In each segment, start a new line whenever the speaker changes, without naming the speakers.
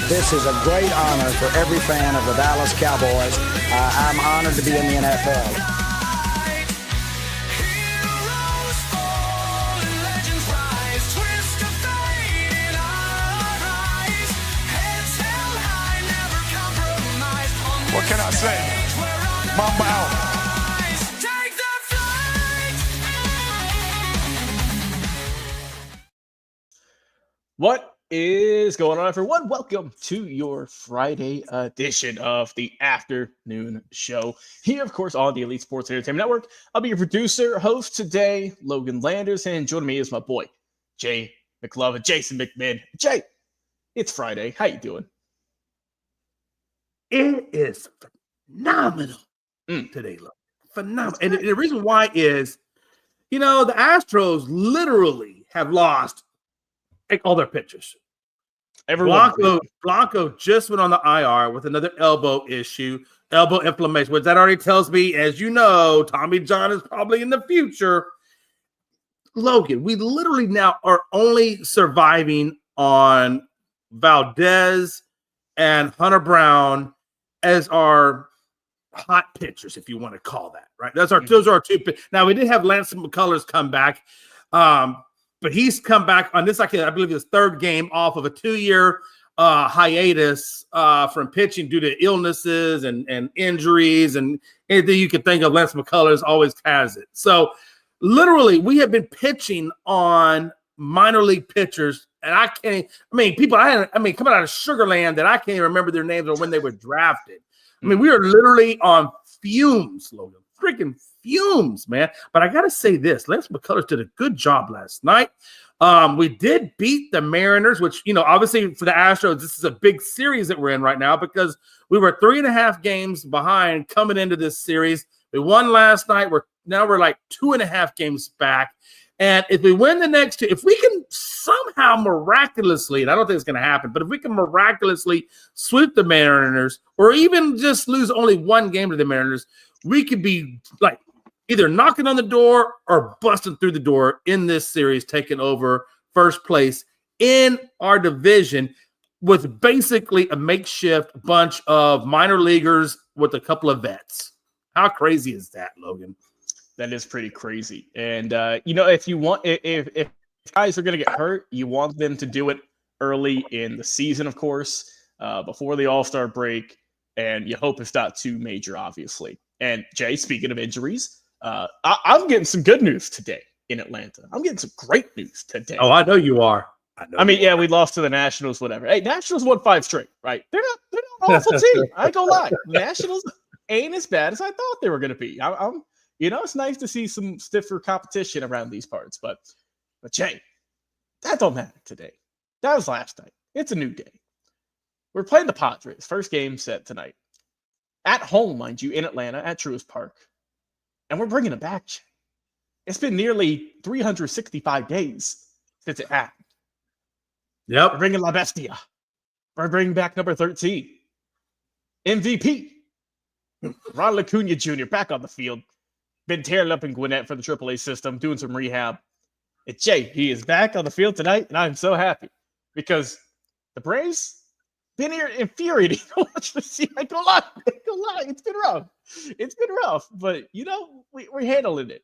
This is a great honor for every fan of the Dallas Cowboys. I'm honored to be in the NFL.
What can I say? Mamba out.
What is going on, everyone? Welcome to your Friday edition of the Afternoon Show. Here, of course, on the Elite Sports Entertainment Network. I'll be your producer, host today, Logan Landers, and joining me is my boy, Jay McLovin, Jason McMinn. Jay, it's Friday. How you doing?
It is phenomenal today, look. Phenomenal. And the reason why is, the Astros literally have lost all their pitchers. Blanco just went on the IR with another elbow inflammation, which that already tells me, as you know, Tommy John is probably in the future. Logan, we literally now are only surviving on Valdez and Hunter Brown as our hot pitchers, if you want to call that, right? Those are our two. Now, we did have Lance McCullers come back, but he's come back on this, I believe, his third game off of a 2-year hiatus from pitching due to illnesses and injuries and anything you could think of. Lance McCullers always has it. So, literally, we have been pitching on minor league pitchers, and people coming out of Sugar Land that I can't even remember their names or when they were drafted. We are literally on fumes, Logan. Freaking fumes, man. But I got to say this. Lance McCullers did a good job last night. We did beat the Mariners, which, obviously for the Astros, this is a big series that we're in right now because we were 3.5 games behind coming into this series. We won last night. We're like 2.5 games back. And if we win the next two, if we can somehow miraculously, and I don't think it's going to happen, but if we can miraculously sweep the Mariners or even just lose only one game to the Mariners, we could be like either knocking on the door or busting through the door in this series, taking over first place in our division with basically a makeshift bunch of minor leaguers with a couple of vets. How crazy is that, Logan?
That is pretty crazy. And, if guys are going to get hurt, you want them to do it early in the season, of course, before the All-Star break. And you hope it's not too major, obviously. And, Jay, speaking of injuries, I'm getting some good news today in Atlanta. I'm getting some great news today.
Oh, I know you are.
We lost to the Nationals, whatever. Hey, Nationals won 5 straight, right? They're not an awful team. I ain't gonna lie. Nationals ain't as bad as I thought they were going to be. It's nice to see some stiffer competition around these parts, but Jay, that don't matter today. That was last night. It's a new day. We're playing the Padres. First game set tonight. At home, mind you, in Atlanta, at Truist Park. And we're bringing it back, Jay. It's been nearly 365 days since it happened.
Yep.
We're bringing La Bestia. We're bringing back number 13. MVP. Ronald Acuna Jr. back on the field. Been tearing up in Gwinnett for the AAA system, doing some rehab. And Jay, he is back on the field tonight, and I'm so happy because the Braves been here infuriating to watch the season. I go lie. It's been rough. But we're handling it.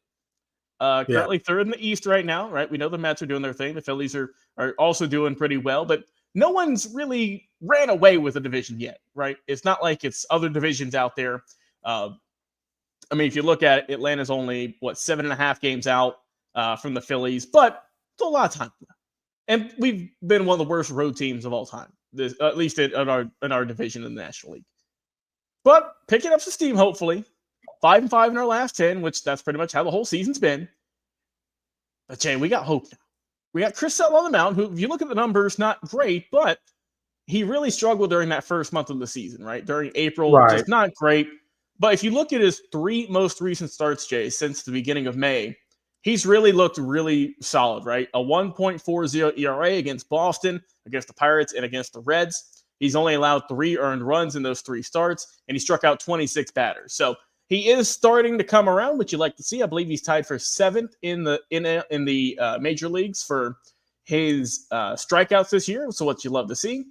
Currently third in the East right now, right? We know the Mets are doing their thing. The Phillies are also doing pretty well, but no one's really ran away with the division yet, right? It's not like it's other divisions out there. If you look at it, Atlanta's only, 7.5 games out from the Phillies, but it's a lot of time left. And we've been one of the worst road teams of all time, at least in our division in the National League. But picking up some steam, hopefully. 5-5 in our last 10, which that's pretty much how the whole season's been. But, Jay, we got hope now. We got Chris Sale on the mound, who, if you look at the numbers, not great, but he really struggled during that first month of the season, right? During April, just not great. But if you look at his 3 most recent starts, Jay, since the beginning of May, he's really looked really solid, right? A 1.40 ERA against Boston, against the Pirates, and against the Reds. He's only allowed 3 earned runs in those 3 starts, and he struck out 26 batters. So he is starting to come around, which you like to see. I believe he's tied for 7th in the major leagues for his strikeouts this year. So what you love to see.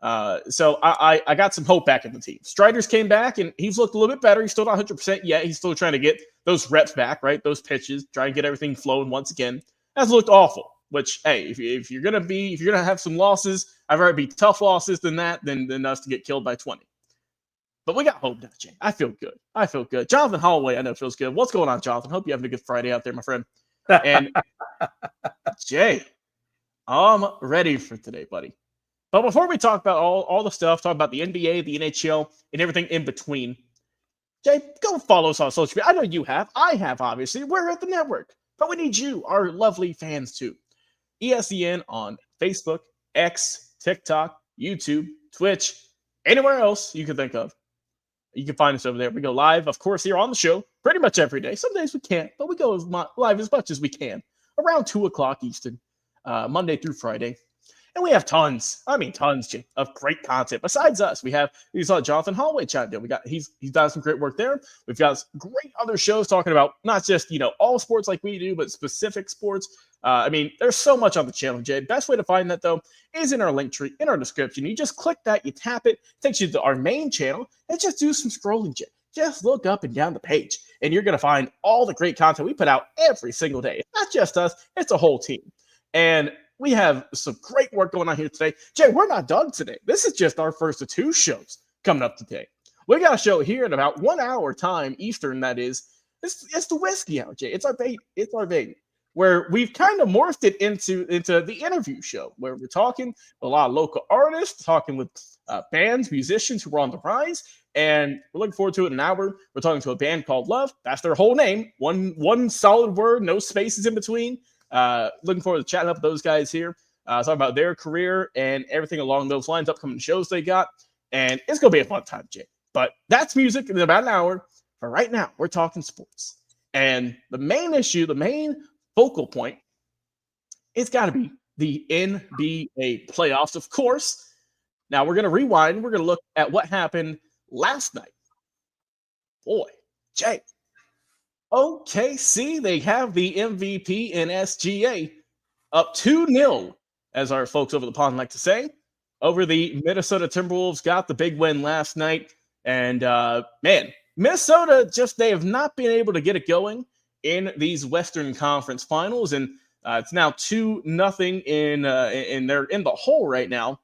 So I got some hope back in the team. Strider's came back, and he's looked a little bit better. He's still not 100% yet. He's still trying to get those reps back, right? Those pitches, try and get everything flowing once again. Has looked awful. Which, hey, if you're gonna have some losses, I'd rather be tough losses than us to get killed by 20. But we got hope now, Jay. I feel good. Jonathan Holloway, I know feels good. What's going on, Jonathan? Hope you're having a good Friday out there, my friend. And Jay, I'm ready for today, buddy. But before we talk about all the stuff, talk about the NBA, the NHL, and everything in between, Jay, go follow us on social media. I know you have. I have, obviously. We're at the network. But we need you, our lovely fans, too. ESEN on Facebook, X, TikTok, YouTube, Twitch, anywhere else you can think of. You can find us over there. We go live, of course, here on the show pretty much every day. Some days we can't, but we go live as much as we can around 2 o'clock Eastern, Monday through Friday. And we have tons of great content. Besides us, you saw Jonathan Holloway chat there. He's done some great work there. We've got great other shows talking about not just, all sports like we do, but specific sports. There's so much on the channel, Jay. Best way to find that, though, is in our link tree, in our description. You just click that, you tap it, takes you to our main channel, and just do some scrolling, Jay. Just look up and down the page, and you're going to find all the great content we put out every single day. It's not just us, it's a whole team. And we have some great work going on here today. Jay, we're not done today. This is just our first of 2 shows coming up today. We got a show here in about 1 hour time Eastern, that is. It's the whiskey hour, Jay. It's our bait. Where we've kind of morphed it into the interview show, where we're talking with a lot of local artists, talking with bands, musicians who are on the rise, and we're looking forward to it in an hour. We're talking to a band called Love. That's their whole name. One solid word, no spaces in between. Looking forward to chatting up with those guys here, talking about their career and everything along those lines, upcoming shows they got, and it's going to be a fun time, Jay. But that's music in about an hour. For right now, we're talking sports. And the main issue, the main focal point, it's got to be the NBA playoffs, of course. Now, we're going to rewind. We're going to look at what happened last night. Boy, Jay. OKC, they have the MVP in SGA up 2-0, as our folks over the pond like to say, over the Minnesota Timberwolves. Got the big win last night. And, Minnesota they have not been able to get it going in these Western Conference Finals. And it's now 2-0 in they're in the hole right now.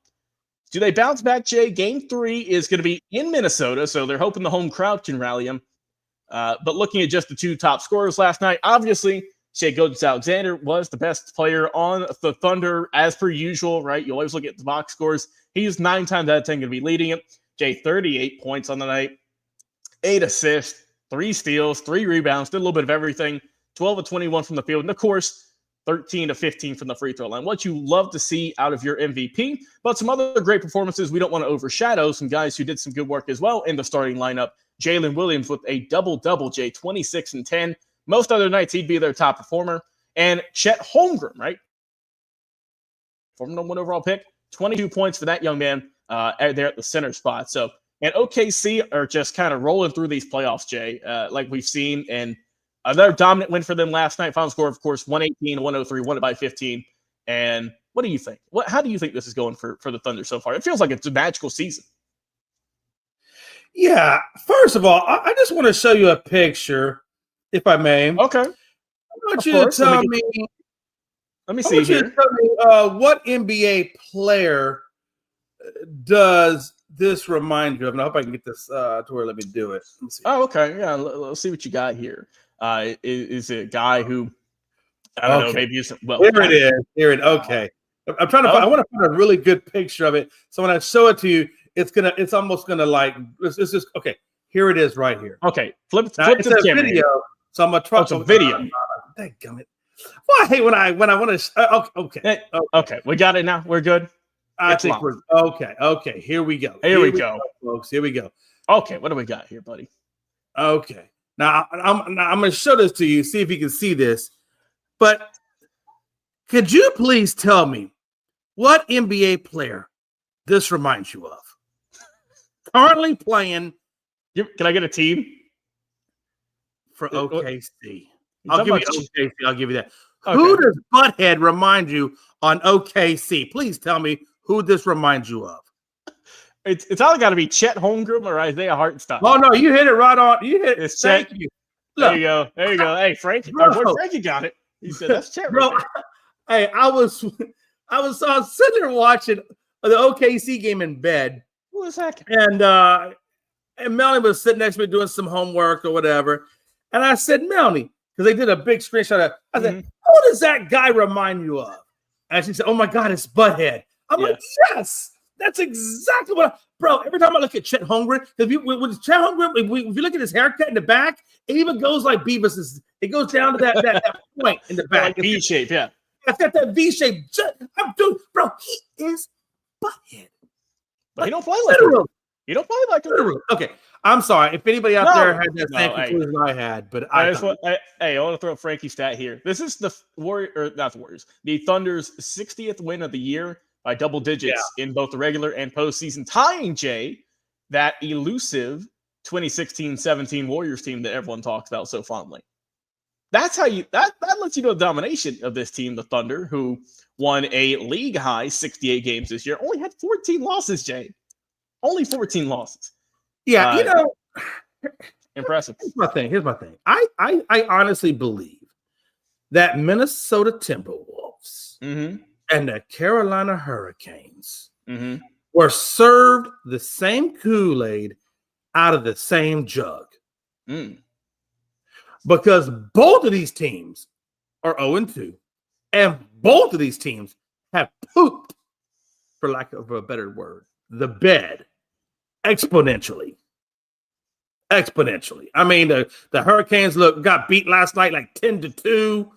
Do they bounce back, Jay? Game 3 is going to be in Minnesota, so they're hoping the home crowd can rally them. But looking at just the 2 top scorers last night, obviously, Shai Gilgeous-Alexander was the best player on the Thunder, as per usual, right? You always look at the box scores. He's 9 times out of 10 going to be leading it. Jay, 38 points on the night, 8 assists, 3 steals, 3 rebounds, did a little bit of everything, 12 of 21 from the field, and of course, 13 to 15 from the free throw line. What you love to see out of your MVP, but some other great performances. We don't want to overshadow some guys who did some good work as well in the starting lineup. Jalen Williams with a double-double, Jay, 26 and 10. Most other nights, he'd be their top performer. And Chet Holmgren, right? Former number 1 overall pick, 22 points for that young man there at the center spot. So, and OKC are just kind of rolling through these playoffs, Jay, like we've seen. And another dominant win for them last night. Final score, of course, 118-103, won it by 15. And what do you think? How do you think this is going for the Thunder so far? It feels like it's a magical season.
Yeah. First of all, I just want to show you a picture, if I may.
Okay.
I want you to tell me.
Let me see here.
Tell me, what NBA player does this remind you of? And I hope I can get this to where let me do it. Let me see.
Oh, okay. Yeah. Let's see what you got here. Is it a guy who, I don't know, maybe isn't well.
Here it is. Okay. I'm trying to I want to find a really good picture of it. So when I show it to you, it's almost gonna like it's just okay. Here it is right here.
Okay. Flip to
the
camera
video. So I'm gonna try
to video.
Dadgummit. Well, I hate when I want to okay.
Okay. We got it now. We're good.
I think we're okay. Okay. Here we go.
Here we go,
folks. Here we go.
Okay. What do we got here, buddy?
Okay. Now I'm going to show this to you. See if you can see this. But could you please tell me what NBA player this reminds you of? Currently playing.
Can I get a team
for OKC? I'll give you OKC. I'll give you that. Okay. Who does Butthead remind you on OKC? Please tell me who this reminds you of.
It's either got to be Chet Holmgren or Isaiah Hartenstein.
Oh no, you hit it right on. You hit it.
It's
Thank
Chet.
you.
There
Look,
you go. There you go. Hey, Frankie.
Bro.
Our boy Frankie got it. He said that's Chet.
bro.
Right
Hey, I was sitting there watching the OKC game in bed,
Who was that?
and Melanie was sitting next to me doing some homework or whatever, and I said, Melanie, because they did a big screenshot of. I said, who does that guy remind you of? And she said, oh my God, it's Butthead. I'm like, yes, that's exactly what. Bro, every time I look at Chet Holmgren, because with Chet Holmgren, if you look at his haircut in the back, it even goes like Beavis's. It goes down to that point in the back.
Like V shape, yeah.
It's got that V shape. I'm doing, bro. He is Butthead.
But he don't play like him. He don't play like him.
Okay, I'm sorry if anybody out there had that same conclusion I had, but I
want to throw a Frankie stat here. This is the the Thunder's 60th win of the year by double digits in both the regular and postseason, tying Jay that elusive 2016-17 Warriors team that everyone talks about so fondly. That's how that lets you know the domination of this team, the Thunder, who won a league high 68 games this year, only had 14 losses, Jay. Only 14 losses.
Yeah,
impressive.
Here's my thing. I honestly believe that Minnesota Timberwolves and the Carolina Hurricanes were served the same Kool-Aid out of the same jug. Because both of these teams are 0-2, and both of these teams have pooped, for lack of a better word, the bed exponentially. I mean, the Hurricanes got beat last night like 10-2,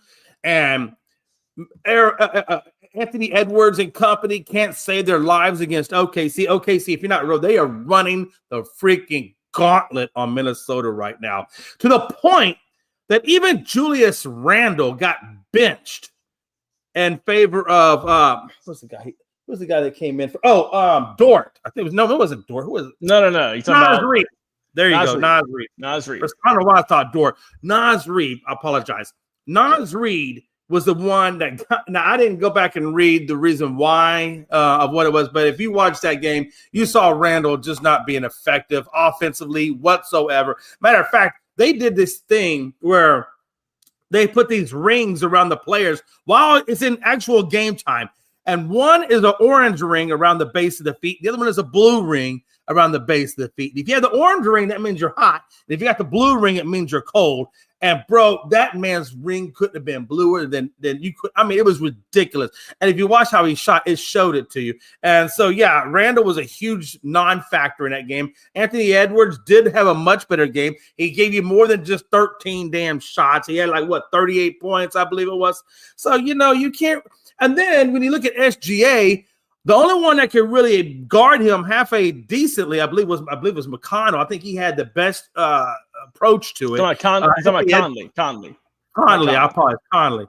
and Anthony Edwards and company can't save their lives against OKC. OKC, if you're not real, they are running the freaking gauntlet on Minnesota right now, to the point that even Julius Randle got benched in favor of who's the guy that came in for Dort. I think it wasn't Dort. Who was it?
No. You talking about
Reed. There you go,
Naz Reid.
I don't know why I thought Dort. Naz Reid. I apologize. Naz Reid was the one that now I didn't go back and read the reason why of what it was, but if you watched that game, you saw Randle just not being effective offensively whatsoever. Matter of fact, they did this thing where they put these rings around the players while it's in actual game time. And one is an orange ring around the base of the feet. The other one is a blue ring around the base of the feet. If you have the orange ring, that means you're hot. And if you got the blue ring, it means you're cold. And bro, that man's ring couldn't have been bluer than you could. I mean, it was ridiculous. And if you watch how he shot, it showed it to you. And so, yeah, Randall was a huge non-factor in that game. Anthony Edwards did have a much better game. He gave you more than just 13 damn shots. He had 38 points, I believe it was. So, you can't. And then when you look at SGA, the only one that could really guard him halfway decently, I believe was McConnell. I think he had the best approach to it. Conley. I apologize, Conley.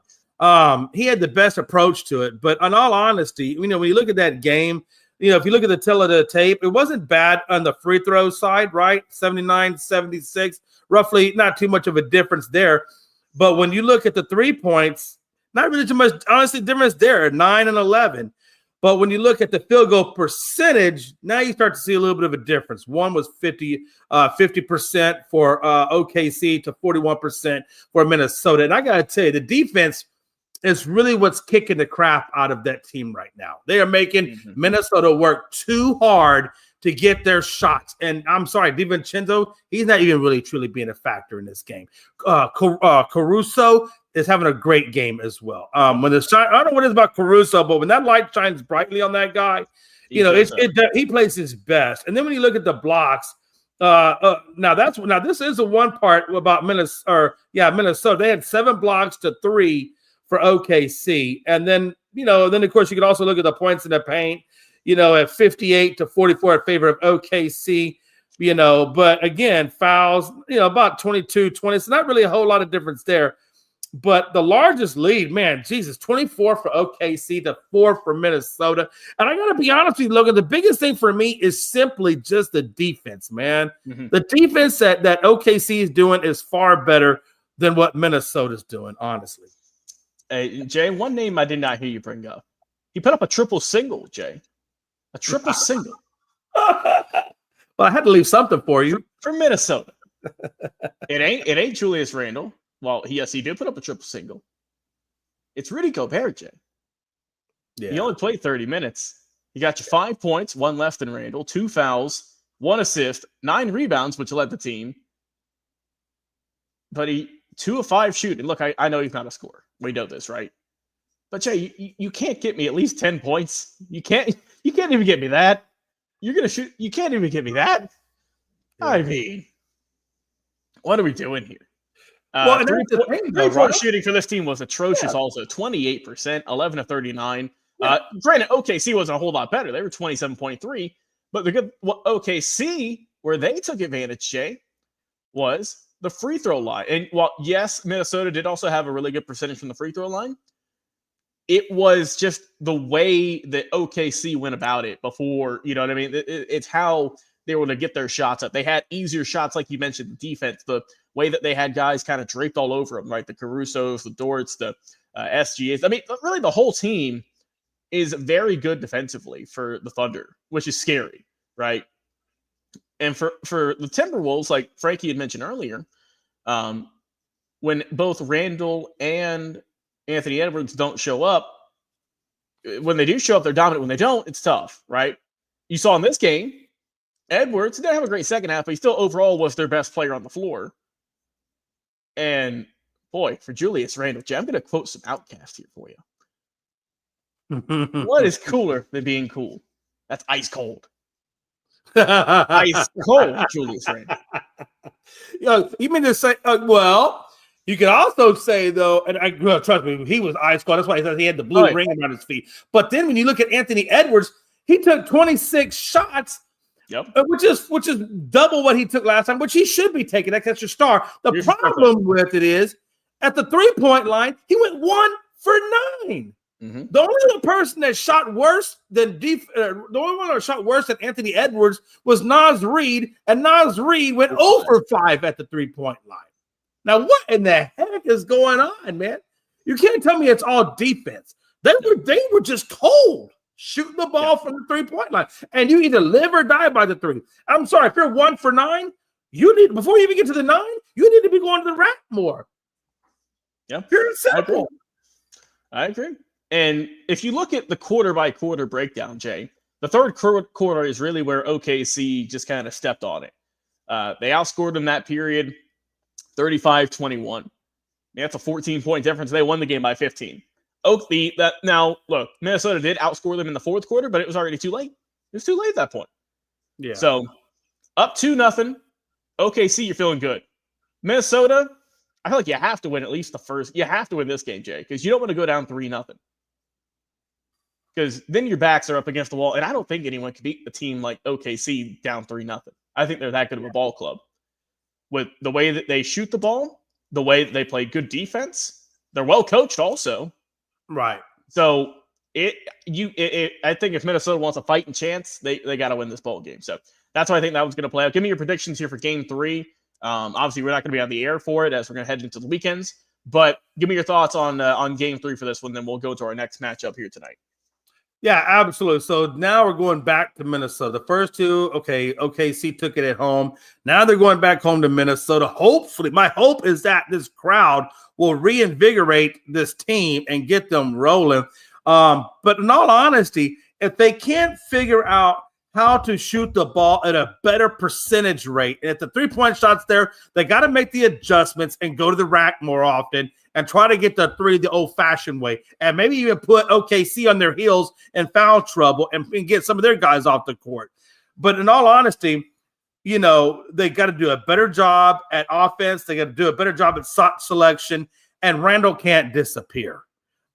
He had the best approach to it. But in all honesty, when you look at that game, if you look at the tail of the tape, it wasn't bad on the free throw side, right? 79-76, roughly, not too much of a difference there. But when you look at the 3 points, not really too much, honestly, difference there, 9 and 11. But when you look at the field goal percentage, now you start to see a little bit of a difference. One was 50% for OKC to 41% for Minnesota. And I got to tell you, the defense is really what's kicking the crap out of that team right now. They are making Minnesota work too hard to get their shots. And I'm sorry, DiVincenzo, he's not even really truly being a factor in this game. Caruso is having a great game as well. When the shine, I don't know what it is about Caruso, but when that light shines brightly on that guy, he plays his best. And then when you look at the blocks, now this is the one part about Minnesota. They had 7 blocks to 3 for OKC, and then of course you could also look at the points in the paint. At 58 to 44 in favor of OKC. But again, fouls. About 22-20. It's not really a whole lot of difference there. But the largest lead, man, Jesus, 24 for OKC to 4 for Minnesota. And I got to be honest with you, Logan, the biggest thing for me is simply just the defense, man. The defense that OKC is doing is far better than what Minnesota's doing, honestly.
Hey, Jay, one name I did not hear you bring up. He put up a triple single, Jay. A triple single.
Well, I had to leave something for you.
For Minnesota. It ain't Julius Randle. Well, he did put up a triple single. It's Rudy Gobert, Jay.
Yeah.
He only played 30 minutes. He got you 5 points, 1 less than Randle, 2 fouls, 1 assist, 9 rebounds, which led the team. But he 2 of 5 shooting. Look, I know he's not a scorer. We know this, right? But Jay, you can't get me at least 10 points. You can't even get me that. You're gonna shoot. You can't even get me that. Yeah. I mean, what are we doing here?
Well, and that's the thing, though,
right? Shooting for this team was atrocious. Yeah. Also, 28%, 11 of 39. Yeah. Granted, OKC wasn't a whole lot better. They were 27.3. But the good OKC, where they took advantage, Jay, was the free throw line. And while yes, Minnesota did also have a really good percentage from the free throw line, it was just the way that OKC went about it before, you know what I mean? It's how they were to get their shots up. They had easier shots, like you mentioned, the defense, the way that they had guys kind of draped all over them, right? The Carusos, the Dorts, the SGAs. I mean, really the whole team is very good defensively for the Thunder, which is scary, right? And for the Timberwolves, like Frankie had mentioned earlier, when both Randall and Anthony Edwards don't show up, when they do show up, they're dominant. When they don't, it's tough, right? You saw in this game, Edwards didn't have a great second half, but he still overall was their best player on the floor. And boy, for Julius Randle, I'm going to quote some Outcast here for you. What is cooler than being cool? That's ice cold. Ice cold, Julius Randle.
You mean to say, well, you can also say, though, and trust me, he was ice cold. That's why he said he had the blue ring around his feet. But then when you look at Anthony Edwards, he took 26 shots, which is double what he took last time, which he should be taking. That's your star. The problem with it is, at the three-point line, he went 1 for 9. Mm-hmm. The only other person that shot worse than the only one that shot worse than Anthony Edwards was Naz Reid, and Naz Reid went 0 for 5 at the three-point line. Now, what in the heck is going on, man? You can't tell me it's all defense. They were just cold shooting the ball from the three-point line, and you either live or die by the three. I'm sorry, if you're 1 for 9, you need before you even get to the 9, you need to be going to the rack more.
Yeah,
pure and simple.
I agree. And if you look at the quarter-by-quarter breakdown, Jay, the third quarter is really where OKC just kind of stepped on it. They outscored them that period 35-21. That's a 14-point difference. They won the game by 15. Now, look, Minnesota did outscore them in the fourth quarter, but it was already too late. It was too late at that point. Yeah. So, up 2-0. OKC, you're feeling good. Minnesota, I feel like you have to win at least the first. You have to win this game, Jay, because you don't want to go down 3-0. Because then your backs are up against the wall, and I don't think anyone can beat a team like OKC down 3-0. I think they're that good of a ball club. With the way that they shoot the ball, the way that they play good defense, they're well coached also.
Right.
So I think if Minnesota wants a fighting chance, they got to win this ball game. So that's why I think that one's going to play out. Give me your predictions here for Game 3. Obviously, we're not going to be on the air for it as we're going to head into the weekends. But give me your thoughts on Game 3 for this one. Then we'll go to our next matchup here tonight.
Yeah, absolutely. So now we're going back to Minnesota. The first two, OKC took it at home. Now they're going back home to Minnesota. Hopefully, my hope is that this crowd will reinvigorate this team and get them rolling. But in all honesty, if they can't figure out how to shoot the ball at a better percentage rate, and at the three-point shots there, they got to make the adjustments and go to the rack more often and try to get the three the old-fashioned way, and maybe even put OKC on their heels in foul trouble and get some of their guys off the court. But in all honesty, they got to do a better job at offense. They got to do a better job at shot selection, and Randall can't disappear.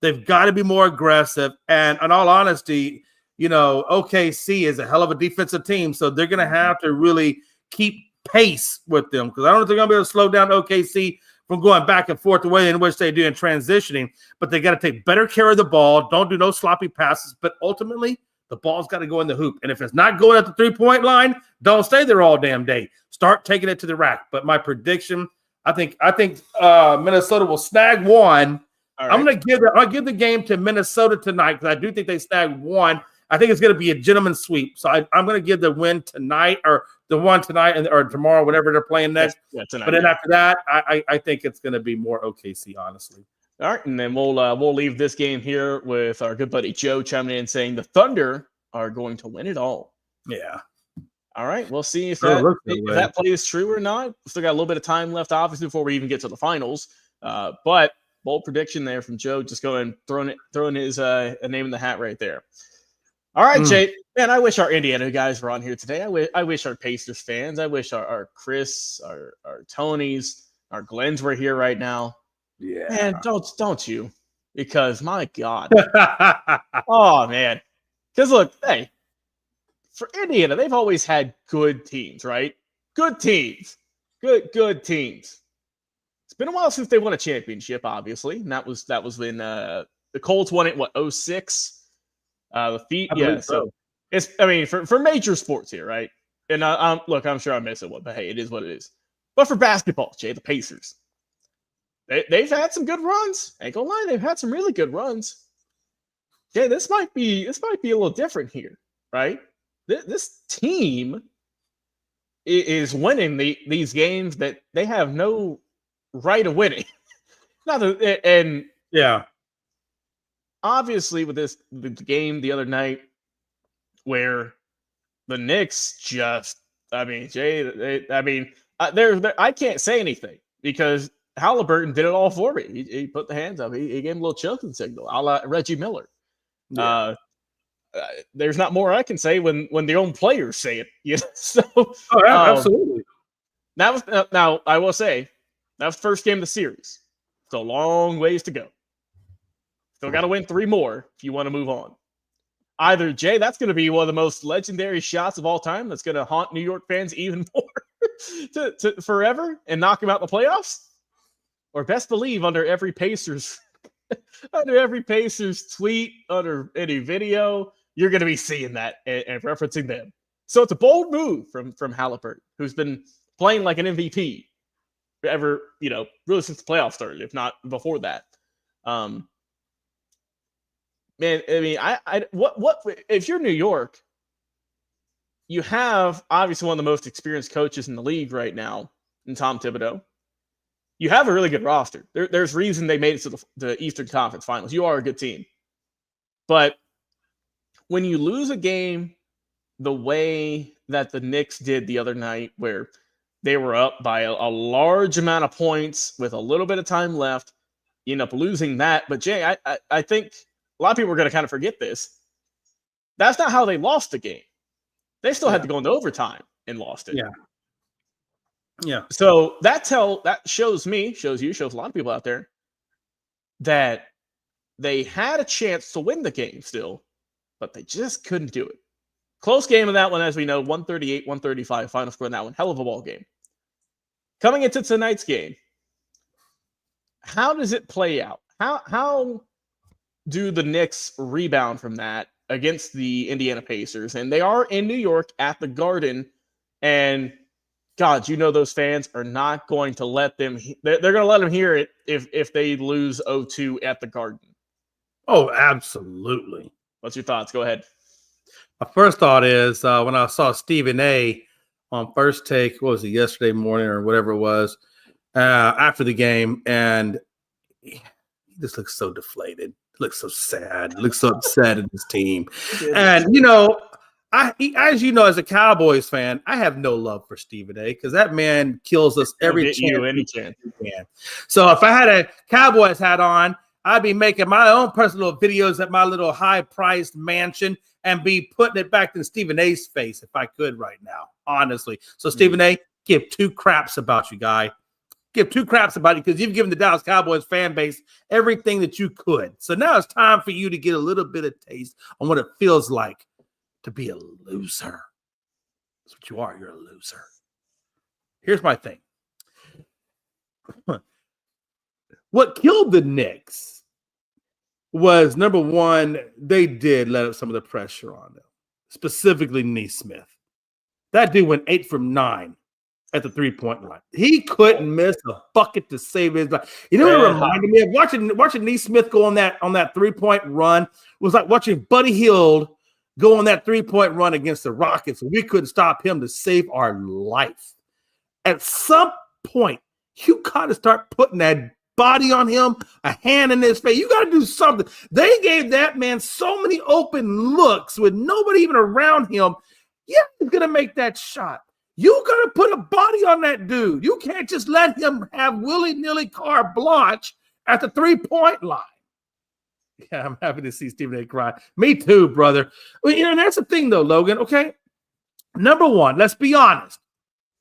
They've got to be more aggressive, and in all honesty, OKC is a hell of a defensive team, so they're going to have to really keep pace with them, because I don't know if they're going to be able to slow down OKC from going back and forth the way in which they do in transitioning, but they got to take better care of the ball. Don't do no sloppy passes, but ultimately the ball's got to go in the hoop. And if it's not going at the three-point line, don't stay there all damn day. Start taking it to the rack. But my prediction, I think Minnesota will snag one. Right. I'll give the game to Minnesota tonight because I do think they snag one. I think it's going to be a gentleman's sweep. So I'm going to give the win tonight, or the one tonight, or tomorrow, whatever they're playing next.
Yeah, tonight,
but then after that, I think it's going to be more OKC, honestly.
All right, and then we'll leave this game here with our good buddy Joe chiming in saying the Thunder are going to win it all.
Yeah.
All right, we'll see if that play is true or not. We still got a little bit of time left, obviously, before we even get to the finals. But bold prediction there from Joe, just going throwing his a name in the hat right there. All right, Jay. Man, I wish our Indiana guys were on here today. I wish our Pacers fans, I wish our Chris, our Tonys, our Glens were here right now.
Yeah.
Man, don't you? Because my God. Oh man. Because look, hey, for Indiana, they've always had good teams, right? Good teams. Good teams. It's been a while since they won a championship, obviously. And that was when the Colts won it, what, 2006? The feet, yeah. So it's, I mean, for major sports here, right? And look, I'm sure I'm missing one, but hey, it is what it is. But for basketball, Jay, the Pacers. They've had some good runs. Ain't gonna lie, they've had some really good runs. Okay, this might be a little different here, right? This team is winning these games that they have no right of winning. And
yeah,
obviously with the game the other night where the Knicks just, I mean, Jay, I can't say anything because Halliburton did it all for me. He put the hands up. He gave him a little choking signal, a la Reggie Miller. Yeah. There's not more I can say when their own players say it. You know? So,
absolutely.
Now I will say that was the first game of the series. It's a long ways to go. Still got to win 3 more if you want to move on. Either, Jay, that's going to be one of the most legendary shots of all time. That's going to haunt New York fans even more to forever and knock them out in the playoffs. Or best believe under every Pacers tweet, under any video, you're going to be seeing that and referencing them. So it's a bold move from Halliburton, who's been playing like an MVP ever, really since the playoffs started, if not before that. Man, I mean, what if you're New York, you have obviously one of the most experienced coaches in the league right now in Tom Thibodeau. You have a really good roster. There's reason they made it to the Eastern Conference Finals. You are a good team. But when you lose a game the way that the Knicks did the other night, where they were up by a large amount of points with a little bit of time left, you end up losing that. But, Jay, I think a lot of people are going to kind of forget this. That's not how they lost the game. They still had to go into overtime and lost it.
Yeah. Yeah.
So that shows me, shows you, shows a lot of people out there that they had a chance to win the game still, but they just couldn't do it. Close game of that one, as we know, 138-135 final score in that one. Hell of a ball game. Coming into tonight's game, how does it play out? How do the Knicks rebound from that against the Indiana Pacers? And they are in New York at the Garden, and God, those fans are not going to let them. They're going to let them hear it if they lose 0-2 at the Garden.
Oh, absolutely.
What's your thoughts? Go ahead.
My first thought is when I saw Stephen A. on First Take, what was it, yesterday morning or whatever it was, after the game, and he just looks so deflated, looks so sad, looks so upset in his team. And, as you know, as a Cowboys fan, I have no love for Stephen A. because that man kills us every chance he can. So if I had a Cowboys hat on, I'd be making my own personal videos at my little high-priced mansion and be putting it back in Stephen A's face if I could right now, honestly. So Stephen A., give 2 craps about you, guy. Give 2 craps about you because you've given the Dallas Cowboys fan base everything that you could. So now it's time for you to get a little bit of taste on what it feels like to be a loser. That's what you are. You're a loser. Here's my thing. What killed the Knicks was, number one, they did let up some of the pressure on them, specifically Nesmith. That dude went 8 from 9 at the 3-point line. He couldn't miss a bucket to save his life. You know what it reminded me of? Watching Nesmith go on that 3-point run was like watching Buddy Hield go on that 3-point run against the Rockets. We couldn't stop him to save our life. At some point, you got to start putting that body on him, a hand in his face. You got to do something. They gave that man so many open looks with nobody even around him. Yeah, he's going to make that shot. You got to put a body on that dude. You can't just let him have willy-nilly carte blanche at the 3-point line. Yeah, I'm happy to see Stephen A. cry. Me too, brother. Well, that's the thing, though, Logan, okay? Number one, let's be honest.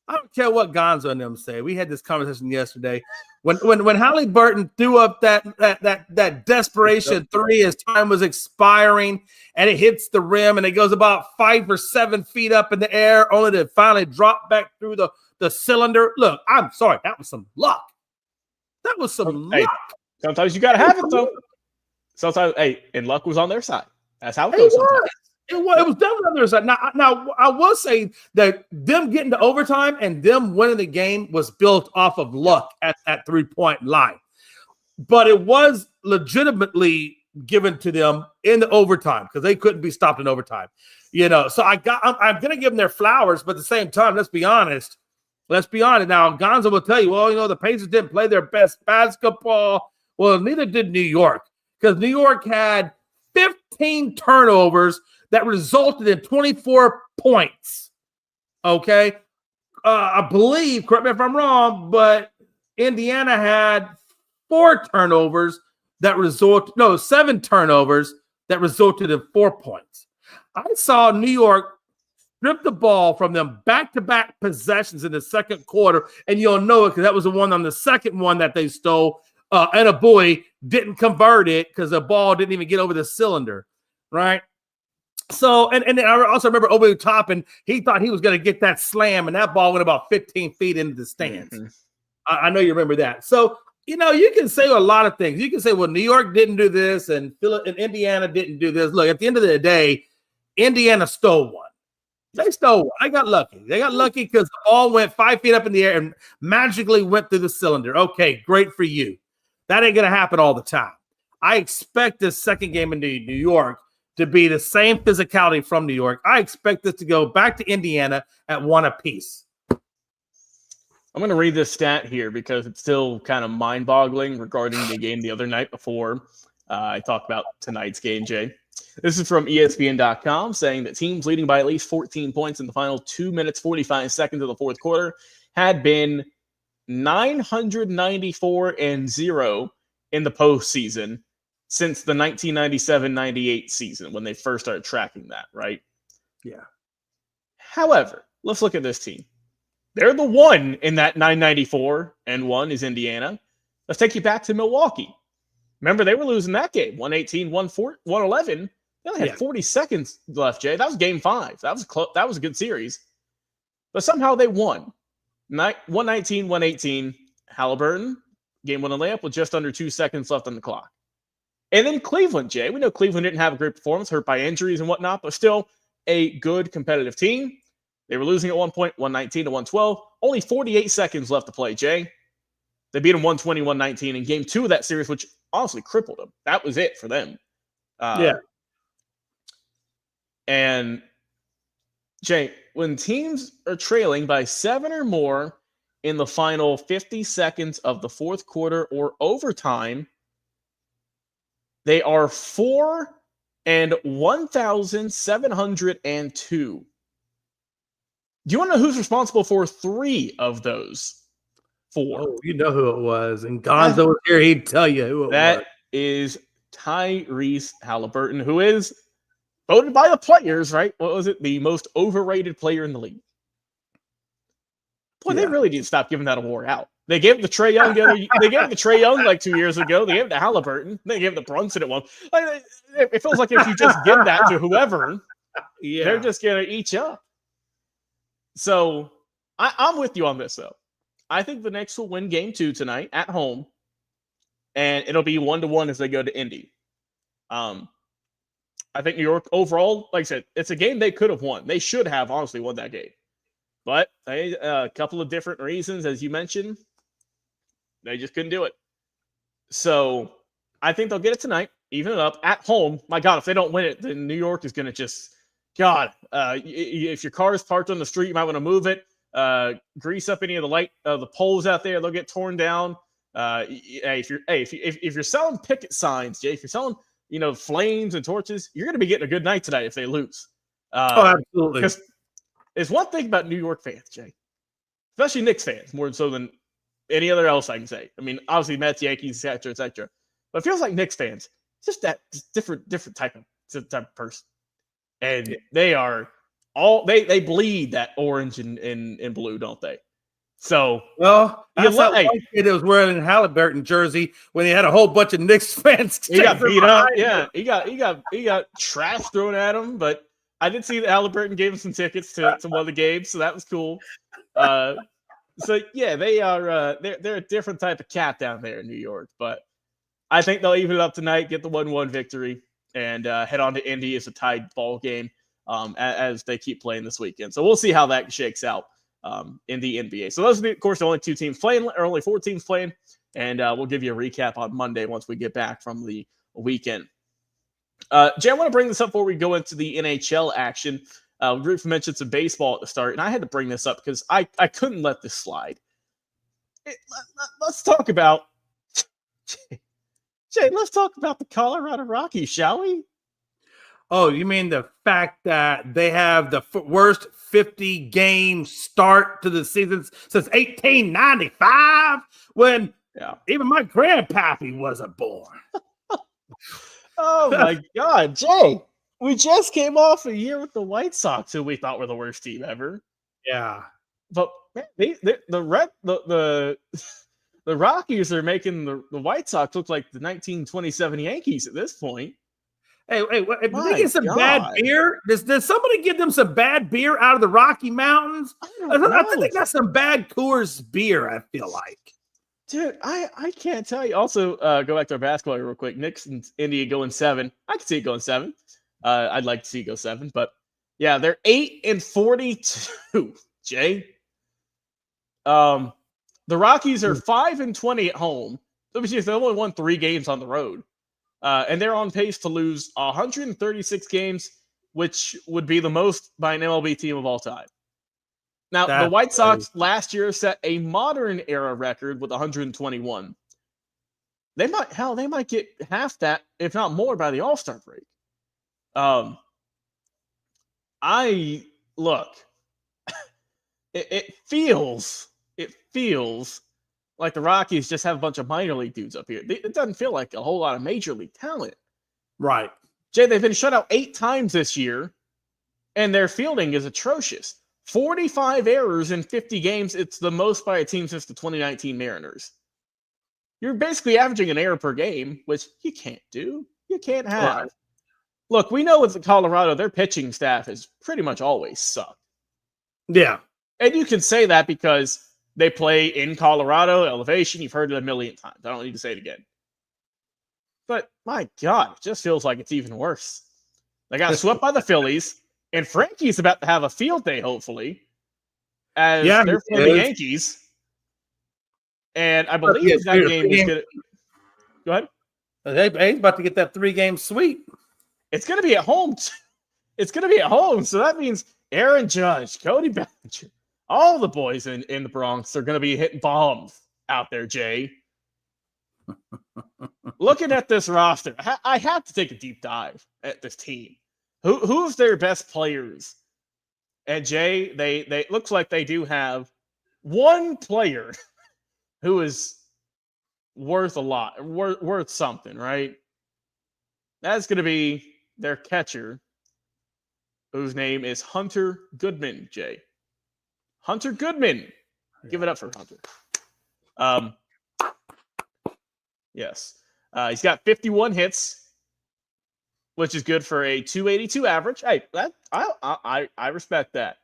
I don't care what Gonzo and them say. We had this conversation yesterday. When Halliburton threw up that desperation three as time was expiring, and it hits the rim, and it goes about 5 or 7 feet up in the air, only to finally drop back through the cylinder. Look, I'm sorry. That was some luck. That was some luck.
Sometimes you got to have it, though. Sometimes, and luck was on their side. That's how it goes sometimes.
It was definitely on their side. Now, I will say that them getting to overtime and them winning the game was built off of luck at that 3-point line. But it was legitimately given to them in the overtime because they couldn't be stopped in overtime. So I'm going to give them their flowers, but at the same time, let's be honest. Now, Gonzo will tell you, well, the Pacers didn't play their best basketball. Well, neither did New York because New York had 15 turnovers that resulted in 24 points. Okay. I believe, correct me if I'm wrong, but Indiana had 7 turnovers that resulted in 4 points. I saw New York strip the ball from them back-to-back possessions in the second quarter, and you'll know it because that was the one on the second one that they stole. And a boy didn't convert it because the ball didn't even get over the cylinder, right? So, and I also remember over the top, and he thought he was going to get that slam, and that ball went about 15 feet into the stands. Mm-hmm. I know you remember that. So, you can say a lot of things. You can say, well, New York didn't do this, and Indiana didn't do this. Look, at the end of the day, Indiana stole one. They stole one. They got lucky. Because the ball went 5 feet up in the air and magically went through the cylinder. Okay, great for you. That ain't going to happen all the time. I expect this second game in New York to be the same physicality from New York. I expect this to go back to Indiana at 1 apiece.
I'm going to read this stat here because it's still kind of mind-boggling regarding the game the other night before I talked about tonight's game, Jay. This is from ESPN.com saying that teams leading by at least 14 points in the final 2 minutes, 45 seconds of the fourth quarter had been 994-0 in the postseason since the 1997-98 season when they first started tracking that, right?
Yeah.
However, let's look at this team. They're the one in that 994, and one is Indiana. Let's take you back to Milwaukee. Remember, they were losing that game, 118, 111. They only had 40 seconds left, Jay. That was game 5. That was a good series. But somehow they won. 119, 118. Halliburton, game 1 layup with just under 2 seconds left on the clock. And then Cleveland, Jay. We know Cleveland didn't have a great performance, hurt by injuries and whatnot, but still a good competitive team. They were losing at one point, 119 to 112. Only 48 seconds left to play, Jay. They beat them 120, 119 in game 2 of that series, which honestly crippled them. That was it for them. And, Jay, when teams are trailing by 7 or more in the final 50 seconds of the fourth quarter or overtime, they are 4 and 1,702. Do you want to know who's responsible for 3 of those 4?
Oh, you know who it was. And Gonzo was here, he'd tell you who it was.
That is Tyrese Halliburton, who is voted by the players, right? What was it? The most overrated player in the league. Boy, they really need to stop giving that award out. They gave it to Trae Young. They gave it to Trae Young like 2 years ago. They gave it to Halliburton. They gave it to Brunson at one. It feels like if you just give that to whoever, they're just going to eat you up. So I'm with you on this, though. I think the Knicks will win game 2 tonight at home, and it'll be 1-1 as they go to Indy. I think New York overall, like I said, it's a game they could have won. They should have honestly won that game. But a couple of different reasons, as you mentioned, they just couldn't do it. So I think they'll get it tonight, even it up at home. My God, if they don't win it, then New York is going to just God, if your car is parked on the street, you might want to move it. Grease up any of the poles out there; they'll get torn down. If you're selling picket signs, Jay, if you're selling flames and torches, you're going to be getting a good night tonight if they lose.
Absolutely.
Because there's one thing about New York fans, Jay, especially Knicks fans, more so than any other else I can say. I mean, obviously Mets, Yankees, etc., etc. But it feels like Knicks fans, just that different type of person, and they are they bleed that orange and blue, don't they? So
that's that one kid that was wearing a Halliburton jersey when he had a whole bunch of Knicks fans.
He got beat up. Yeah, he got trash thrown at him. But I did see that Halliburton gave him some tickets to one of the games, so that was cool. So yeah, they are they're a different type of cat down there in New York. But I think they'll even it up tonight, get the 1-1 victory, and head on to Indy as a tied ball game as they keep playing this weekend. So we'll see how that shakes out in the NBA. So those are, of course, the only 2 teams playing, or only 4 teams playing, and we'll give you a recap on Monday once we get back from the weekend. Jay, I want to bring this up before we go into the NHL action. Griff mentioned some baseball at the start, and I had to bring this up because I couldn't let this slide. Let's talk about Jay, let's talk about the Colorado Rockies, shall we?
Oh, you mean the fact that they have the worst 50-game start to the season since 1895, when even my grandpappy wasn't born.
Oh, my God, Jay. We just came off a year with the White Sox, who we thought were the worst team ever.
Yeah.
But man, the Rockies are making the White Sox look like the 1927 Yankees at this point.
Hey, did they get some bad beer? Does somebody give them some bad beer out of the Rocky Mountains? I think that's some bad Coors beer, I feel like.
Dude, I can't tell you. Also, go back to our basketball real quick. Knicks and India going 7. I can see it going 7. I'd like to see it go 7, but yeah, they're 8-42. Jay, the Rockies are 5-20 at home. So they only won 3 games on the road, and they're on pace to lose 136 games, which would be the most by an MLB team of all time. Now, the White Sox last year set a modern era record with 121. They might get half that, if not more, by the All-Star break. It feels like the Rockies just have a bunch of minor league dudes up here. It doesn't feel like a whole lot of major league talent.
Right.
Jay, they've been shut out 8 times this year, and their fielding is atrocious. 45 errors in 50 games. It's the most by a team since the 2019 Mariners. You're basically averaging an error per game, which you can't do. You can't have. Right. Look, we know with Colorado, their pitching staff has pretty much always sucked.
Yeah.
And you can say that because they play in Colorado, elevation. You've heard it a million times. I don't need to say it again. But, my God, it just feels like it's even worse. They got swept by the Phillies, and Frankie's about to have a field day, hopefully, as they're playing the Yankees. And I believe that game is going to... Go ahead.
He's about to get that 3-game sweep.
It's going to be at home. It's going to be at home. So that means Aaron Judge, Cody Bellinger, all the boys in the Bronx are going to be hitting bombs out there, Jay. Looking at this roster, I have to take a deep dive at this team. Who's their best players? And Jay, they looks like they do have one player who is worth a lot, worth something, right? That's going to be their catcher, whose name is Hunter Goodman, Jay. Hunter Goodman. Give it up for Hunter. Yes. He's got 51 hits, which is good for a 282 average. Hey, I respect that.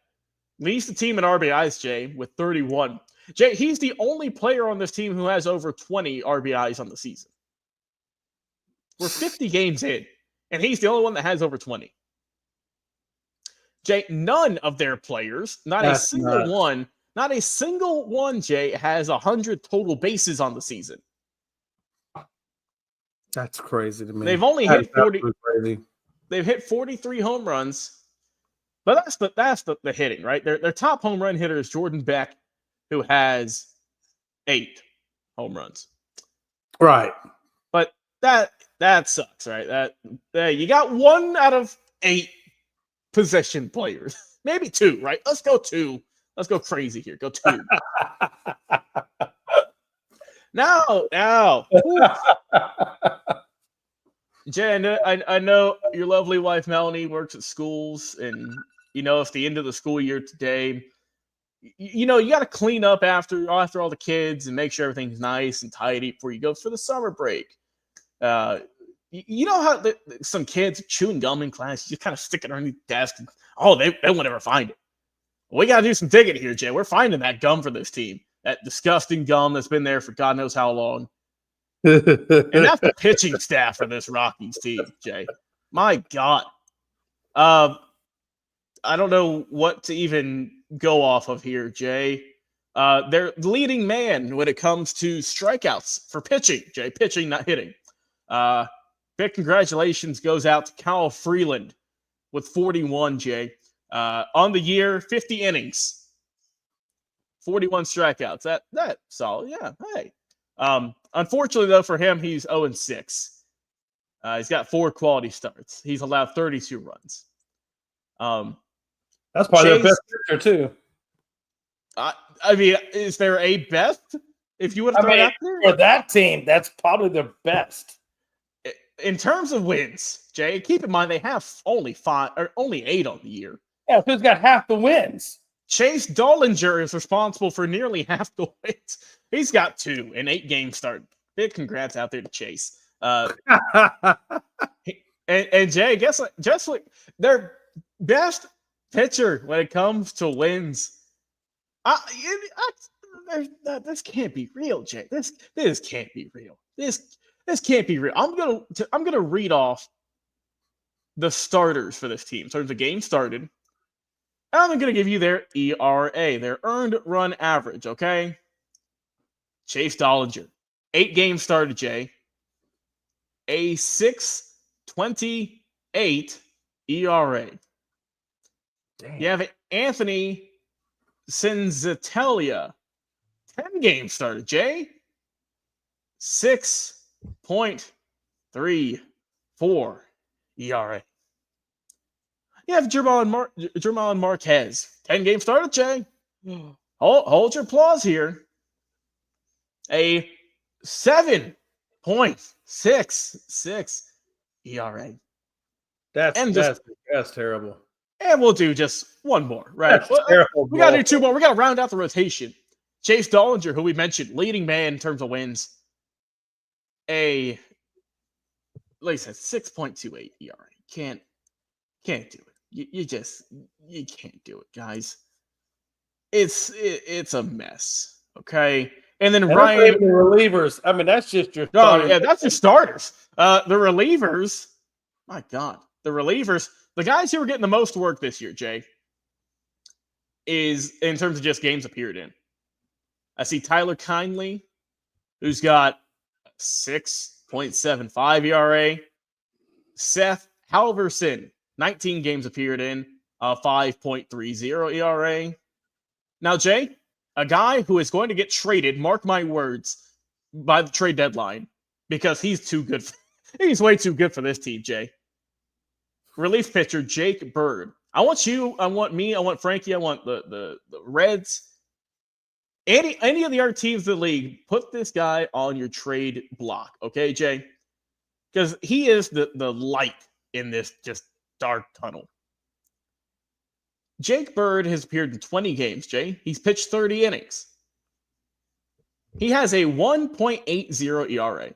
Leads the team in RBIs, Jay, with 31. Jay, he's the only player on this team who has over 20 RBIs on the season. We're 50 games in, and he's the only one that has over 20. Jay, none of their players, not a single one, Jay, has 100 total bases on the season.
That's crazy to me.
They've only hit 40. They've hit 43 home runs, But that's the hitting, right? Their top home run hitter is Jordan Beck, who has 8 home runs.
Right.
But that sucks, right? That you got 1 out of 8 possession players, maybe 2, right? Let's go 2. Let's go crazy here. Go 2. Now. Jen, I know your lovely wife Melanie works at schools, and it's the end of the school year today. You got to clean up after all the kids and make sure everything's nice and tidy before you go for the summer break. You know how some kids chewing gum in class, you just kind of stick it underneath the desk, and they won't ever find it. We got to do some digging here, Jay. We're finding that gum for this team, that disgusting gum that's been there for God knows how long. And that's the pitching staff for this Rockies team, Jay. My God. I don't know what to even go off of here, Jay. They're the leading man when it comes to strikeouts for pitching, Jay. Pitching, not hitting. Big congratulations goes out to Kyle Freeland with 41, Jay. On the year, 50 innings. 41 strikeouts. That's solid. Yeah, hey. Unfortunately, though, for him, he's 0-6. He's got 4 quality starts. He's allowed 32 runs.
That's probably their best pitcher, too.
I mean, is there a best? If you would have thrown out there?
For that team, that's probably their best.
In terms of wins, Jay, keep in mind they have only 8 on the year.
Yeah, so he's got half the wins. Chase
Dollinger is responsible for nearly half the wins. He's got 2 in 8 games started. Big congrats out there to Chase. And Jay, guess what? Just like their best pitcher when it comes to wins. This can't be real, Jay. This can't be real. This can't be real. I'm gonna read off the starters for this team. So the game started. And I'm gonna give you their ERA, their earned run average. Okay. Chase Dollinger, 8 games started, Jay. A 6.28 ERA. Damn. You have Anthony Senzatelia, 10 games started, Jay. 6.34 ERA. You have German Marquez, 10 games started, Jay. Hold your applause here. A 7.66 ERA.
That's terrible.
And we'll do just one more, right? We got to do 2 more. We got to round out the rotation. Chase Dollinger, who we mentioned, leading man in terms of wins. Like I said, 6.28 ERA. Can't do it. You can't do it, guys. It's a mess. Okay. And then Ryan,
the relievers. I mean, that's just your.
Oh yeah, that's your starters. The relievers. My God, the relievers. The guys who are getting the most work this year, Jay, is in terms of just games appeared in. I see Tyler Kindly, who's got 6.75 ERA. Seth Halverson, 19 games appeared in, 5.30 ERA. Now, Jay, a guy who is going to get traded, mark my words, by the trade deadline, because he's too good. He's way too good for this team, Jay. Relief pitcher Jake Bird. I want you, I want me, I want Frankie, I want the Reds. Any of the other teams in the league, put this guy on your trade block, okay, Jay? Because he is the light in this just dark tunnel. Jake Bird has appeared in 20 games, Jay. He's pitched 30 innings. He has a 1.80 ERA.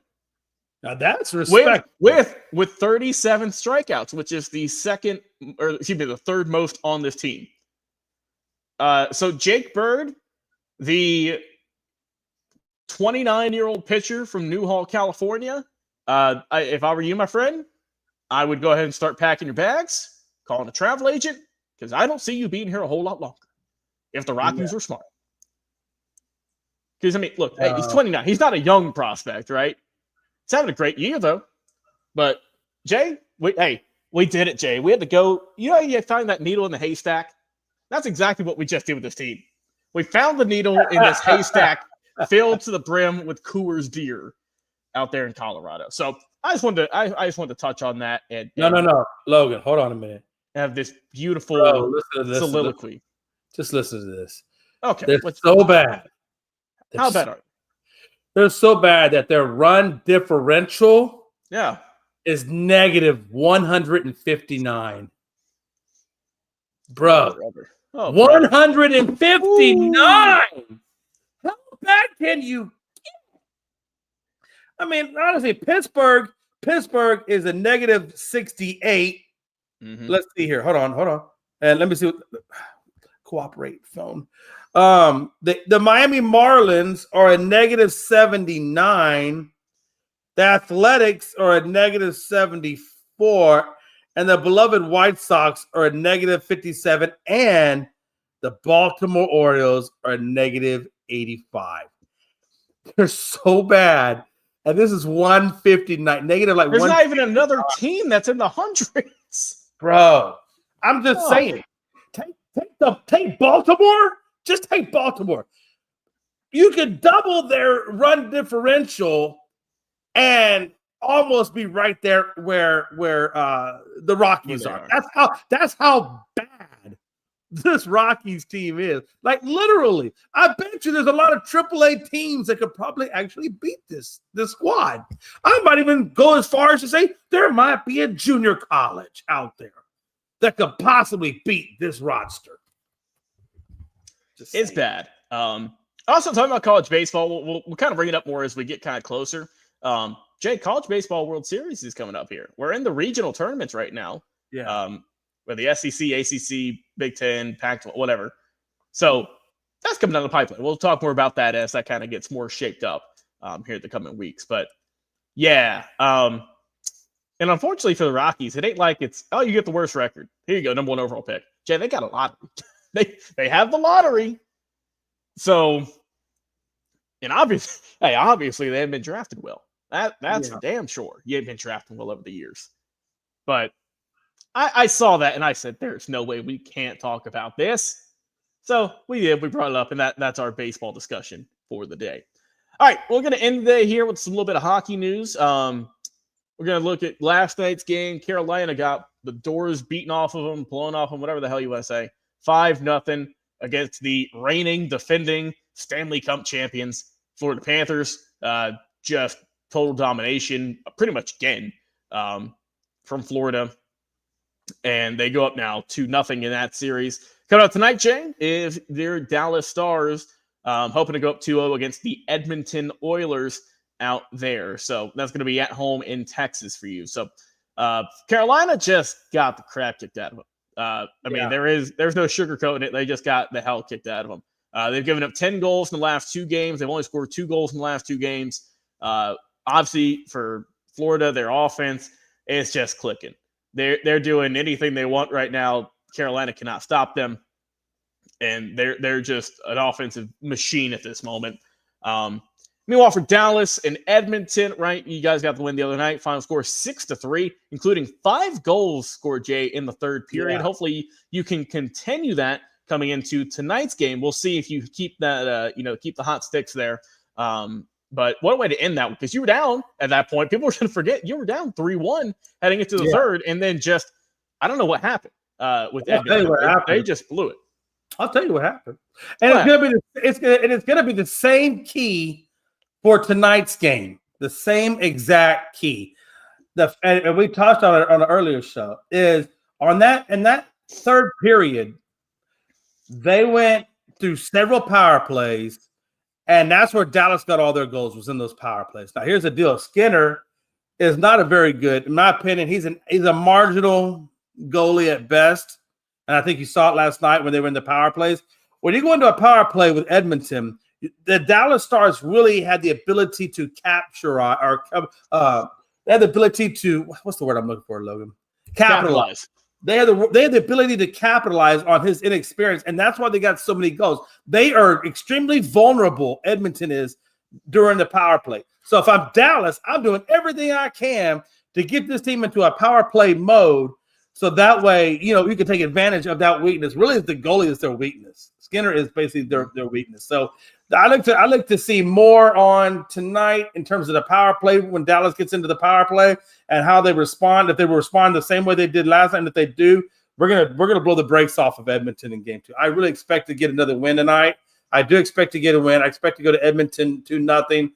Now that's respect.
With 37 strikeouts, which is the third most on this team. So Jake Bird, the 29-year-old pitcher from Newhall, California. If I were you, my friend, I would go ahead and start packing your bags, calling a travel agent, because I don't see you being here a whole lot longer if the Rockies were smart. Because, I mean, look, hey, he's 29. He's not a young prospect, right? He's having a great year, though. But, Jay, hey, We did it, Jay. We had to go. You know, you find that needle in the haystack. That's exactly what we just did with this team. We found the needle in this haystack filled to the brim with Coors Deer out there in Colorado. So I just wanted to touch on that. And
No, Logan, hold on a minute.
Have this beautiful
Bro,
soliloquy.
Just listen to this.
Okay,
they're so bad.
How bad are they?
They're so bad that their run differential is negative 159. Bro, 159. How bad can you get? I mean, honestly, Pittsburgh is a negative 68. Let's see here. Hold on. And let me see. Cooperate, phone. The Miami Marlins are a negative 79. The Athletics are a negative 74. And the beloved White Sox are a negative 57. And the Baltimore Orioles are a negative 85. They're so bad. And this is 159. Negative like
there's not even another team that's in the hundreds.
Bro, I'm just saying. Take Baltimore. Just take Baltimore. You could double their run differential and almost be right there where the Rockies are. That's how bad this Rockies team is. Like literally, I bet you there's a lot of AAA teams that could probably actually beat this squad. I might even go as far as to say there might be a junior college out there that could possibly beat this roster.
It's bad. Also, talking about college baseball, we'll kind of bring it up more as we get kind of closer. Jay, College Baseball World Series is coming up here. We're in the regional tournaments right now.
Yeah.
With the SEC, ACC, Big Ten, Pac-12, whatever. So that's coming down the pipeline. We'll talk more about that as that kind of gets more shaped up here in the coming weeks. But yeah. And unfortunately for the Rockies, it ain't like it's, you get the worst record. Here you go, number 1 overall pick. Jay, they got a lottery. They have the lottery. So, and obviously they haven't been drafted well. That's for damn sure. You ain't been drafted well over the years. But I saw that and I said, there's no way we can't talk about this. So we did. We brought it up, and that's our baseball discussion for the day. All right, we're going to end the day here with a little bit of hockey news. We're going to look at last night's game. Carolina got the doors beaten off of them, blown off them, whatever the hell you want to say. 5-0 against the reigning, defending Stanley Cup champions, Florida Panthers. Just total domination, pretty much again, from Florida. And they go up now 2-0 in that series. Coming up tonight, Jay, is their Dallas Stars hoping to go up 2-0 against the Edmonton Oilers out there. So that's going to be at home in Texas for you. So Carolina just got the crap kicked out of them. I mean, there's no sugarcoating it. They just got the hell kicked out of them. They've given up 10 goals in the last 2 games. They've only scored 2 goals in the last 2 games. Obviously, for Florida, their offense is just clicking. They're doing anything they want right now. Carolina cannot stop them, and they're just an offensive machine at this moment. Meanwhile, for Dallas and Edmonton, right? You guys got the win the other night. Final score 6-3, including 5 goals scored, Jay, in the third period. Yeah. Hopefully, you can continue that coming into tonight's game. We'll see if you keep that, keep the hot sticks there. But what a way to end that, because you were down at that point. People were going to forget you were down 3-1 heading into the third, and then just I don't know what happened with Edmonton. They just blew it.
I'll tell you what happened, and it's gonna be the same key for tonight's game. The same exact key. And we touched on it on an earlier show. Is on that in that third period, they went through several power plays. And that's where Dallas got all their goals, was in those power plays. Now, here's the deal. Skinner is not a very good, in my opinion, he's a marginal goalie at best. And I think you saw it last night when they were in the power plays. When you go into a power play with Edmonton, the Dallas Stars really had the ability to capture they had the ability to, what's the word I'm looking for, Logan? Capitalize. They had the ability to capitalize on his inexperience, and that's why they got so many goals. They are extremely vulnerable, Edmonton is, during the power play. So if I'm Dallas, I'm doing everything I can to get this team into a power play mode So that way, you can take advantage of that weakness. Really, the goalie is their weakness. Skinner is basically their weakness. So I look to see more on tonight in terms of the power play when Dallas gets into the power play and how they respond. If they will respond the same way they did last time, if they do, we're gonna blow the brakes off of Edmonton in game 2. I really expect to get another win tonight. I do expect to get a win. I expect to go to Edmonton 2-0.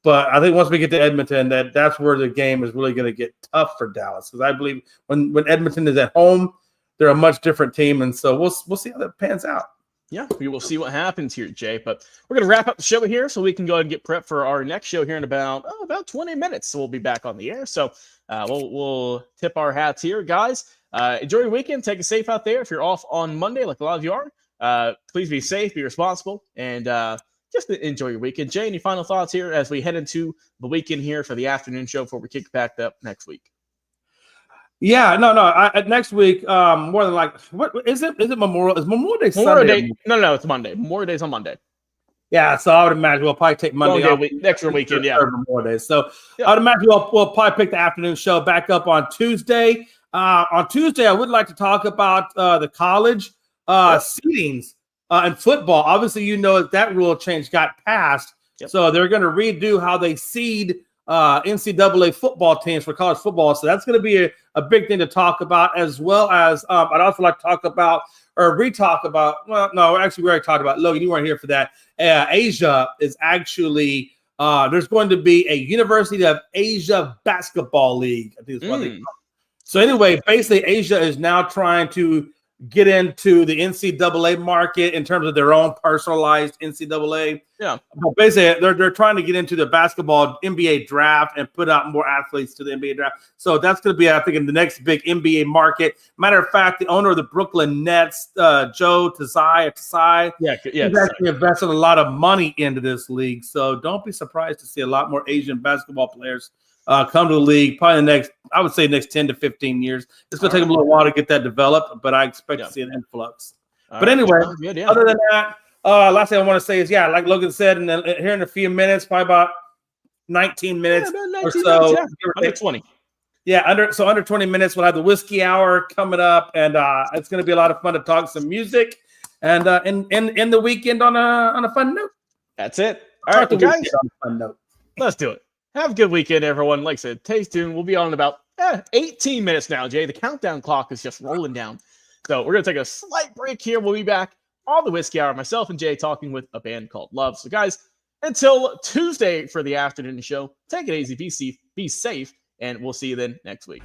But I think once we get to Edmonton, that's where the game is really going to get tough for Dallas. Because I believe when Edmonton is at home, they're a much different team. And so we'll see how that pans out.
Yeah, we will see what happens here, Jay. But we're going to wrap up the show here so we can go ahead and get prepped for our next show here in about 20 minutes. So we'll be back on the air. So we'll tip our hats here, guys. Enjoy your weekend. Take it safe out there. If you're off on Monday, like a lot of you are, please be safe, be responsible, and just enjoy your weekend. Jay, any final thoughts here as we head into the weekend here for the afternoon show before we kick back up next week?
Yeah, no. Next week, more than like, what is it? Is it Memorial? Is Memorial Day Sunday?
Day? No, it's Monday. Memorial Day's on Monday.
Yeah, so I would imagine we'll probably take Monday off.
Extra weekend, yeah.
Memorial Day. So I would imagine we'll probably pick the afternoon show back up on Tuesday. On Tuesday, I would like to talk about the college seedings. In football, obviously, that rule change got passed. Yep. So they're going to redo how they seed NCAA football teams for college football. So that's going to be a big thing to talk about, as well as I'd also like to talk about or re-talk about. Well, no, actually, we already talked about. Logan, you weren't here for that. Asia is actually there's going to be a University of Asia basketball league. I think that's what they call it. So anyway, basically, Asia is now trying to get into the NCAA market in terms of their own personalized NCAA. Yeah. But basically, they're trying to get into the basketball NBA draft and put out more athletes to the NBA draft. So that's going to be, I think, in the next big NBA market. Matter of fact, the owner of the Brooklyn Nets, Joe Tsai, he's actually invested a lot of money into this league. So don't be surprised to see a lot more Asian basketball players come to the league probably next 10 to 15 years. It's going to take them a little while to get that developed, but I expect to see an influx. But anyway, other than that, last thing I want to say is, like Logan said, here in a few minutes, probably about 19 minutes or so.
Under 20.
Yeah, under 20 minutes, we'll have the whiskey hour coming up, and it's going to be a lot of fun to talk some music and end the weekend on a fun note.
That's it. All right, guys.
On a fun note.
Let's do it. Have a good weekend, everyone. Like I said, stay tuned. We'll be on in about 18 minutes now, Jay. The countdown clock is just rolling down. So we're going to take a slight break here. We'll be back on the Whiskey Hour, myself and Jay talking with a band called Love. So, guys, until Tuesday for the afternoon show, take it easy, be safe, and we'll see you then next week.